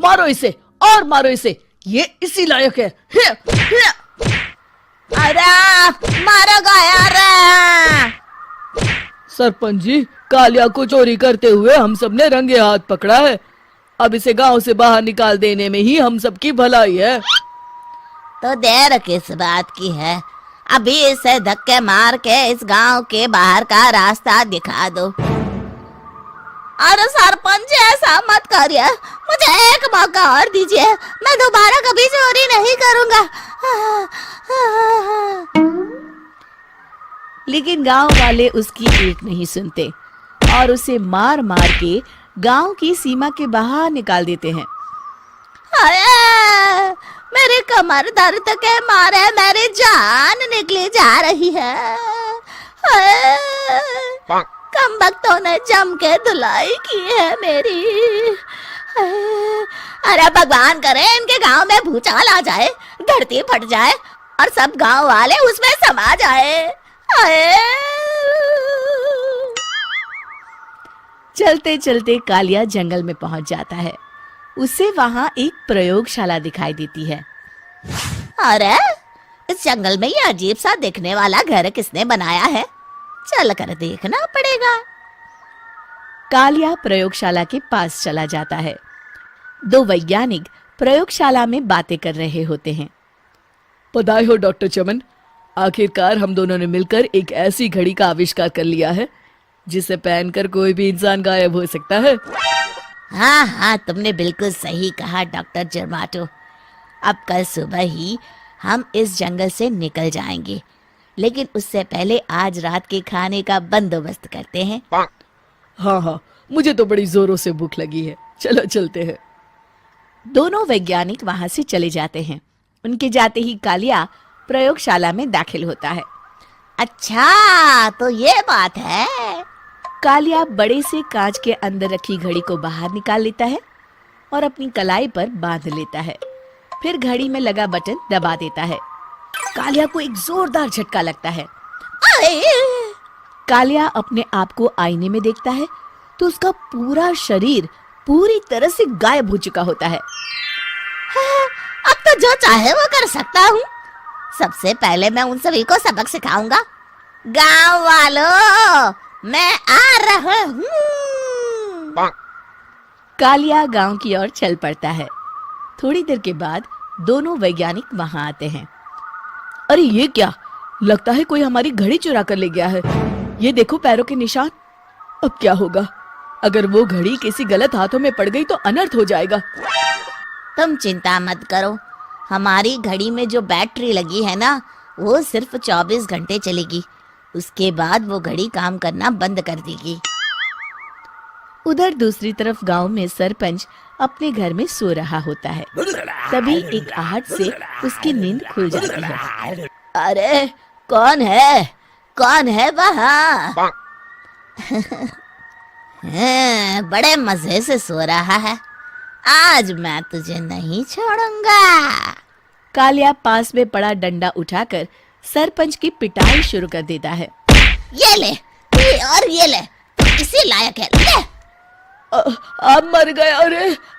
मारो इसे और मारो इसे, ये इसी लायक है। अरे मारो गया रे। सरपंच जी, कालिया को चोरी करते हुए हम सब ने रंगे हाथ पकड़ा है। अब इसे गांव से बाहर निकाल देने में ही हम सबकी भलाई है। तो देर किस बात की है, अभी इसे धक्के मार के इस गांव के बाहर का रास्ता दिखा दो। अरे सरपंच जी, ऐसा मत करिए, मुझे एक मौका और दीजिए, मैं दोबारा कभी चोरी नहीं करूंगा। लेकिन गांव वाले उसकी एक नहीं सुनते और उसे मार मार के गांव की सीमा के बाहर निकाल देते हैं। अरे मेरी कमर दर्द के मारे मेरी जान निकली जा रही है। कम वक्तों ने जम के धुलाई की है मेरी। अरे भगवान करे इनके गांव में भूचाल आ जाए, धरती फट जाए और सब गांव वाले उसमें समा जाए। चलते चलते कालिया जंगल में पहुंच जाता है। उसे वहां एक प्रयोगशाला दिखाई देती है। अरे इस जंगल में ये अजीब सा दिखने वाला घर किसने बनाया है, चल कर देखना पड़ेगा। कालिया प्रयोगशाला के पास चला जाता है। दो वैज्ञानिक प्रयोगशाला में बातें कर रहे होते हैं। बधाई हो डॉक्टर चमन, आखिरकार हम दोनों ने मिलकर एक ऐसी घड़ी का आविष्कार कर लिया है जिसे पहनकर कोई भी इंसान गायब हो सकता है। हाँ हाँ, तुमने बिल्कुल सही कहा डॉक्टर जर्माटो। अब कल सुबह ही हम इस जंगल से निकल जाएंगे, लेकिन उससे पहले आज रात के खाने का बंदोबस्त करते हैं। हाँ हाँ, मुझे तो बड़ी जोरों से भूख लगी है, चलो चलते हैं। दोनों वैज्ञानिक वहां से चले जाते हैं। उनके जाते ही कालिया प्रयोगशाला में दाखिल होता है। अच्छा तो ये बात है। कालिया बड़े से कांच के अंदर रखी घड़ी को बाहर निकाल लेता है और अपनी कलाई पर बांध लेता है। फिर घड़ी में लगा बटन दबा देता है। कालिया को एक जोरदार झटका लगता है। कालिया अपने आप को आईने में देखता है तो उसका पूरा शरीर पूरी तरह से गायब हो चुका होता है। अब तो जो चाहे वो कर सकता हूँ। सबसे पहले मैं उन सभी को सबक सिखाऊंगा। गांव वालों, मैं आ रहा हूँ। कालिया गांव की ओर चल पड़ता है। थोड़ी देर के बाद दोनों वैज्ञानिक वहां आते हैं। अरे ये क्या, लगता है कोई हमारी घड़ी चुरा कर ले गया है। ये देखो पैरों के निशान। अब क्या होगा, अगर वो घड़ी किसी गलत हाथों में पड़ गई तो अनर्थ हो जाएगा। तुम चिंता मत करो, हमारी घड़ी में जो बैटरी लगी है ना, वो सिर्फ 24 घंटे चलेगी। उसके बाद वो घड़ी काम करना बंद कर देगी। उधर दूसरी तरफ गांव में सरपंच अपने घर में सो रहा होता है। तभी एक आहट से उसकी नींद खुल जाती है। अरे कौन है वहाँ? बड़े मजे से सो रहा है, आज मैं तुझे नहीं छोड़ूंगा। कालिया पास में पड़ा डंडा उठाकर सरपंच की पिटाई शुरू कर देता है। ये ले, ये ले, इसी लायक है, ले। अब मर गया।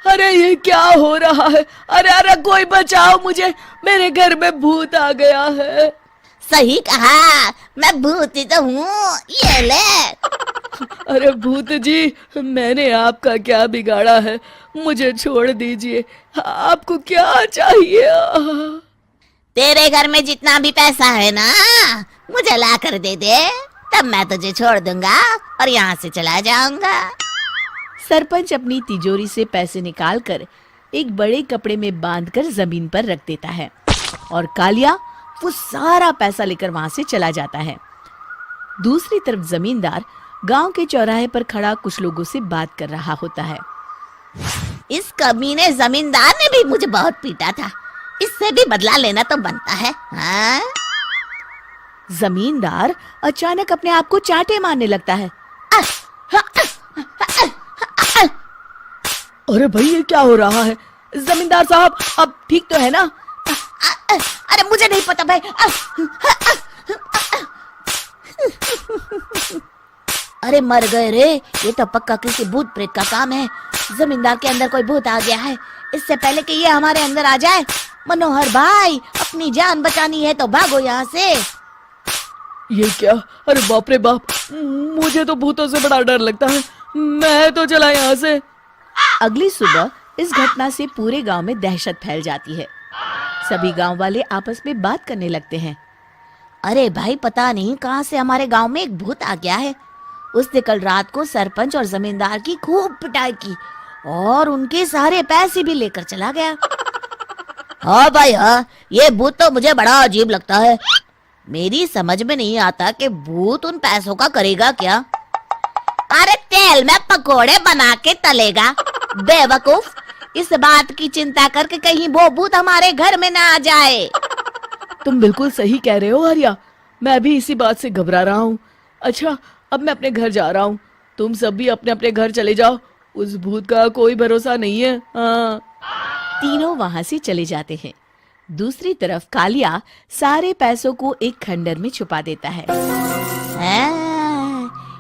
अरे ये क्या हो रहा है? अरे कोई बचाओ मुझे, मेरे घर में भूत आ गया है। सही कहा, मैं भूत ही तो हूँ, ये ले। अरे भूत जी, मैंने आपका क्या बिगाड़ा है, मुझे छोड़ दीजिए। आपको क्या चाहिए? तेरे घर में जितना भी पैसा है ना, मुझे ला कर दे दे, तब मैं तुझे छोड़ दूंगा और यहाँ से चला जाऊंगा। सरपंच अपनी तिजोरी से पैसे निकालकर एक बड़े कपड़े में बांधकर जमीन पर रख देता है और कालिया वो सारा पैसा लेकर वहां से चला जाता है। दूसरी तरफ जमींदार गांव के चौराहे पर खड़ा कुछ लोगों से बात कर रहा होता है। इस कमीने जमींदार ने भी मुझे बहुत पीटा था, इससे भी बदला लेना तो बनता है। हाँ? जमींदार अचानक अपने आप को चांटे मारने लगता है। अरे भाई ये क्या हो रहा है? जमींदार साहब, अब ठीक तो है ना? अरे मुझे नहीं पता भाई। अरे मर गए रे, ये तो पक्का किसी भूत प्रेत का काम है। जमींदार के अंदर कोई भूत आ गया है। इससे पहले कि ये हमारे अंदर आ जाए, मनोहर भाई अपनी जान बचानी है तो भागो यहाँ से। ये क्या? अरे बाप रे बाप, मुझे तो भूतों से बड़ा डर लगता है, मैं तो चला यहाँ से। अगली सुबह इस घटना से पूरे गांव में दहशत फैल जाती है। सभी गांव वाले आपस में बात करने लगते हैं। अरे भाई, पता नहीं कहाँ से हमारे गांव में एक भूत आ गया है। उसने कल रात को सरपंच और जमींदार की खूब पिटाई की और उनके सारे पैसे भी लेकर चला गया। हाँ भाई हाँ, ये भूत तो मुझे बड़ा अजीब लगता है। मेरी समझ में नहीं आता कि भूत उन पैसों का करेगा क्या। अरे तेल में पकोड़े बना के तलेगा, बेवकूफ। इस बात की चिंता करके कहीं वो भूत हमारे घर में ना आ जाए। तुम बिल्कुल सही कह रहे हो आर्या, मैं भी इसी बात से घबरा रहा हूँ। अच्छा, अब मैं अपने घर जा रहा हूँ, तुम सब भी अपने अपने घर चले जाओ, उस भूत का कोई भरोसा नहीं है। हाँ। तीनों वहां से चले जाते हैं। दूसरी तरफ कालिया सारे पैसों को एक खंडर में छुपा देता है।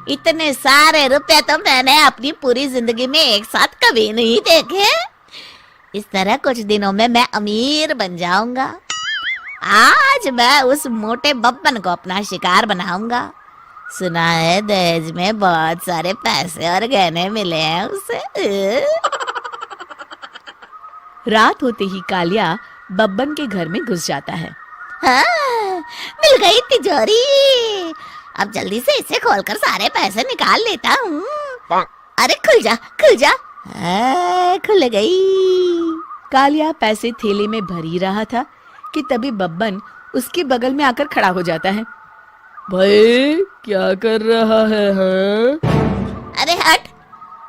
इतने सारे रुपए तो मैंने अपनी पूरी जिंदगी में एक साथ कभी नहीं देखे। इस तरह कुछ दिनों में मैं अमीर बन जाऊंगा। आज मैं उस मोटे बब्बन को अपना शिकार बनाऊंगा। सुना है दहेज में बहुत सारे पैसे और गहने मिले हैं उसे। रात होते ही कालिया बब्बन के घर में घुस जाता है। हाँ, मिल गई तिजोरी। अब जल्दी से इसे खोलकर सारे पैसे निकाल लेता हूँ। अरे खुल जा, खुल जा। खुल गई। कालिया पैसे थैले में भर ही रहा था कि तभी बब्बन उसके बगल में आकर खड़ा हो जाता है। भाई क्या कर रहा है? हाँ? अरे हट।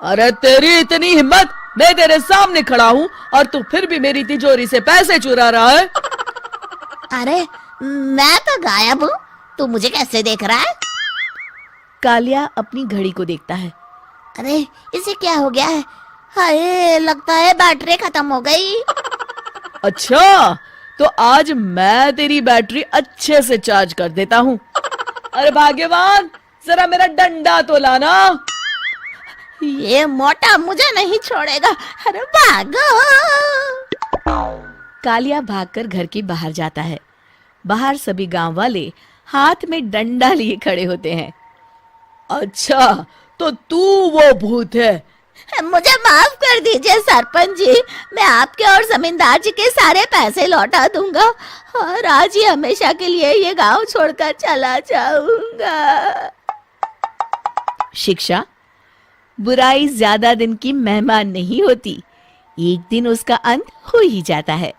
अरे तेरी इतनी हिम्मत, मैं तेरे सामने खड़ा हूँ और तू फिर भी मेरी तिजोरी से पैसे चुरा रहा है। अरे मैं तो गायब हूँ, तू मुझे कैसे देख रहा है? कालिया अपनी घड़ी को देखता है। अरे इसे क्या हो गया है? हाय, लगता है बैटरी खत्म हो गई। अच्छा, तो आज मैं तेरी बैटरी अच्छे से चार्ज कर देता हूँ। अरे भाग्यवान, जरा मेरा डंडा तो लाना। ये मोटा मुझे नहीं छोड़ेगा। अरे भागो। कालिया भागकर घर के बाहर जाता है। बाहर सभी गांव वाले हाथ में डंडा लिए खड़े होते हैं। अच्छा, तो तू वो भूत है? मुझे माफ कर दीजिए सरपंच जी, मैं आपके और जमींदार जी के सारे पैसे लौटा दूंगा और आज ही हमेशा के लिए ये गांव छोड़कर चला जाऊंगा। शिक्षा: बुराई ज्यादा दिन की मेहमान नहीं होती, एक दिन उसका अंत हो ही जाता है।